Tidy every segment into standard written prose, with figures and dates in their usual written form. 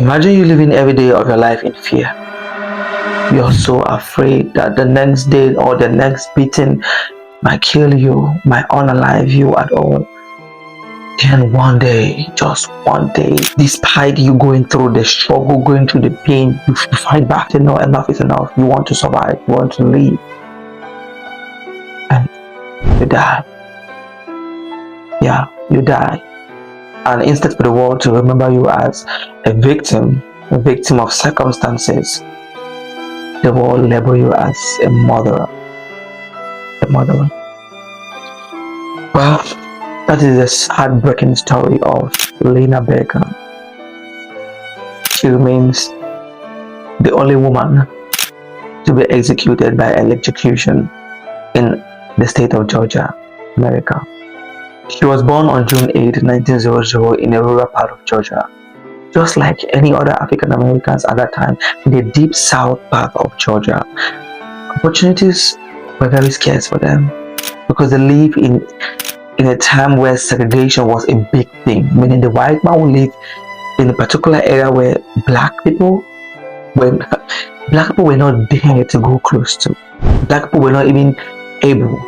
Imagine you living every day of your life in fear. You're so afraid that the next day or the next beating might kill you, might unalive you at all. Then one day, just one day, despite you going through the struggle, going through the pain, you fight back. You know, enough is enough. You want to survive, you want to live, and you die. Yeah, you die. And instead for the world to remember you as a victim of circumstances, they will label you as a murderer. Well, that is a heartbreaking story of Lena Baker. She remains the only woman to be executed by electrocution in the state of Georgia, America. She was born on June 8, 1900 in a rural part of Georgia. Just like any other African Americans at that time in the deep south part of Georgia, opportunities were very scarce for them because they live in a time where segregation was a big thing, meaning the white man would live in a particular area where black people were not there to go close to. Black people were not even able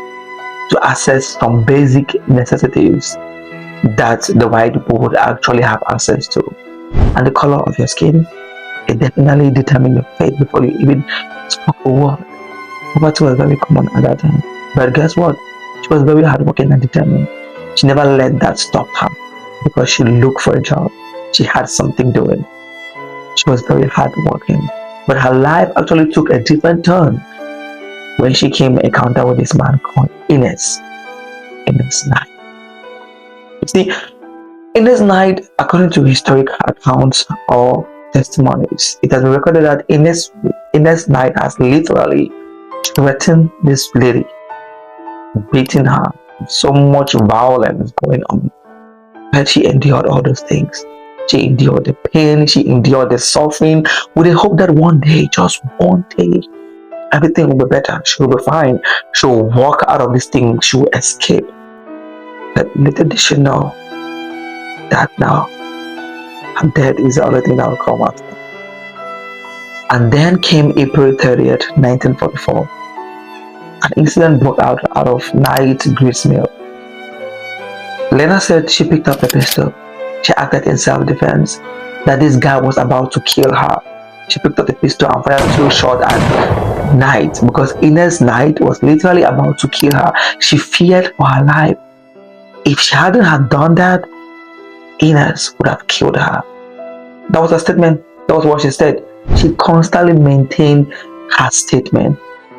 to access some basic necessities that the white people would actually have access to. And the color of your skin, it definitely determined your fate before you even spoke a word. Poverty was very common at that time. But guess what? She was very hardworking and determined. She never let that stop her because she looked for a job. She had something doing. She was very hardworking. But her life actually took a different turn when she came in encounter with this man called Ines Knight. You see, Ines Knight, according to historical accounts or testimonies, it has been recorded that Ines Knight has literally threatened this lady, beating her, so much violence going on. But she endured all those things. She endured the pain, she endured the suffering with the hope that one day, just one day, everything will be better. She will be fine. She will walk out of this thing. She will escape. But little did she know that now her death is the only thing that will come after. And then came April 30th, 1944. An incident broke out of Knight's grist mill. Lena said she picked up a pistol. She acted in self-defense, that this guy was about to kill her. She picked up the pistol and fired 2 shots at Knight because Ines Knight was literally about to kill her. She feared for her life. If she hadn't have done that, Ines would have killed her. That was her statement. That was what she said. She constantly maintained her statement,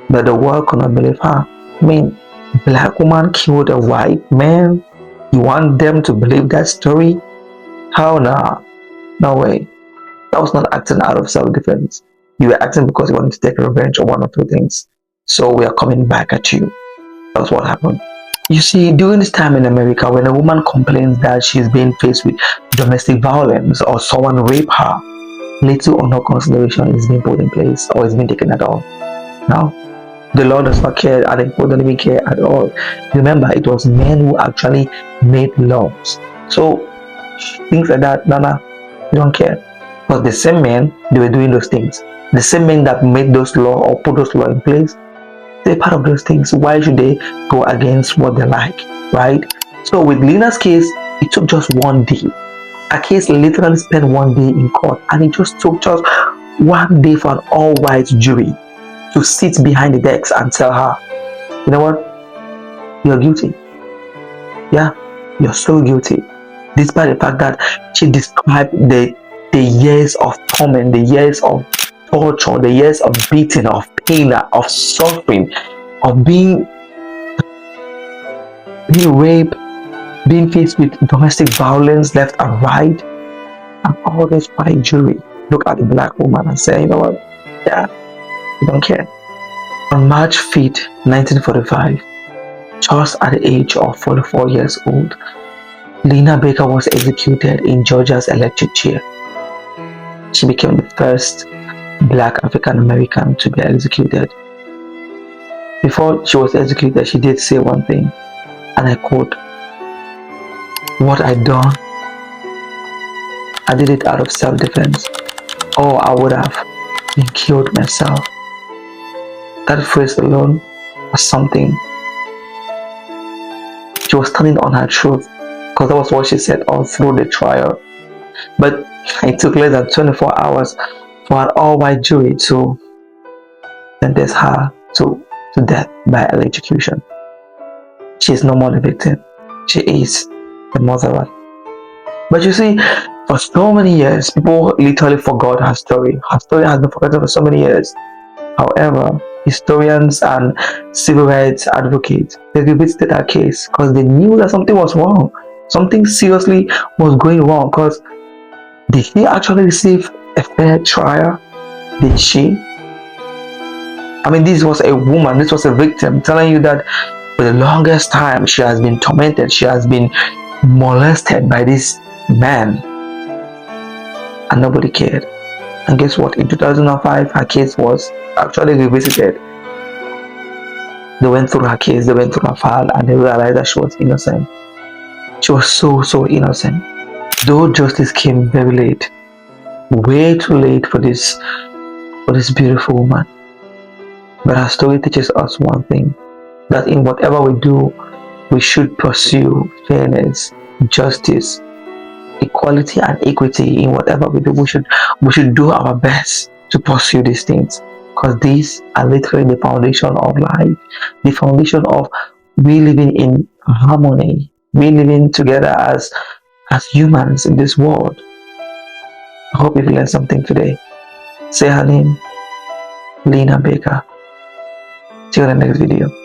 but the world could not believe her. I mean, black woman killed a white man. You want them to believe that story? Hell nah. No way. That was not acting out of self-defense. You were acting because you wanted to take revenge on one or two things. So we are coming back at you. That's what happened. You see, during this time in America, when a woman complains that she's being faced with domestic violence or someone raped her, little or no consideration is being put in place or is being taken at all. Now, the law does not care, and the people don't even care at all. Remember, it was men who actually made laws. So, things like that, you don't care. Because the same men, they were doing those things. The same men that made those laws or put those laws in place, they're part of those things. Why should they go against what they like, right? So with Lena's case, it took just one day. A case literally spent one day in court, and it just took just one day for an all-white jury to sit behind the decks and tell her, you know what, you're guilty. Yeah, you're so guilty. Despite the fact that she described the years of torment, the years of torture, the years of beating, of pain, of suffering, of being raped, being faced with domestic violence left and right, and all this white jury look at the black woman and say, you know what, yeah, you don't care. On March 5th, 1945, just at the age of 44 years old, Lena Baker was executed in Georgia's electric chair. She became the first black African American to be executed. Before she was executed, she did say one thing, and I quote, "What I done, I did it out of self-defense. or I would have been killed myself. That phrase alone was something. She was standing on her truth because that was what she said all through the trial. But it took less than 24 hours for an all-white jury to sentence her to death by electrocution. She is no more the victim. She is the murderer. But you see, for so many years, people literally forgot her story. Her story has been forgotten for so many years. However, historians and civil rights advocates, they revisited her case because they knew that something was wrong. Something seriously was going wrong. Because did she actually receive a fair trial? Did she? I mean, this was a woman, this was a victim telling you that for the longest time she has been tormented, she has been molested by this man, and nobody cared. And guess what? In 2005, her case was actually revisited. They went through her case, they went through her file, and they realized that she was innocent. She was so innocent. Though justice came very late, way too late for this beautiful woman. But her story teaches us one thing, that in whatever we do, we should pursue fairness, justice, equality, and equity. In whatever we do, we should do our best to pursue these things, because these are literally the foundation of life, the foundation of we living in harmony, we living together as humans in this world. I hope you've learned something today. Say her name, Lena Baker. See you in the next video.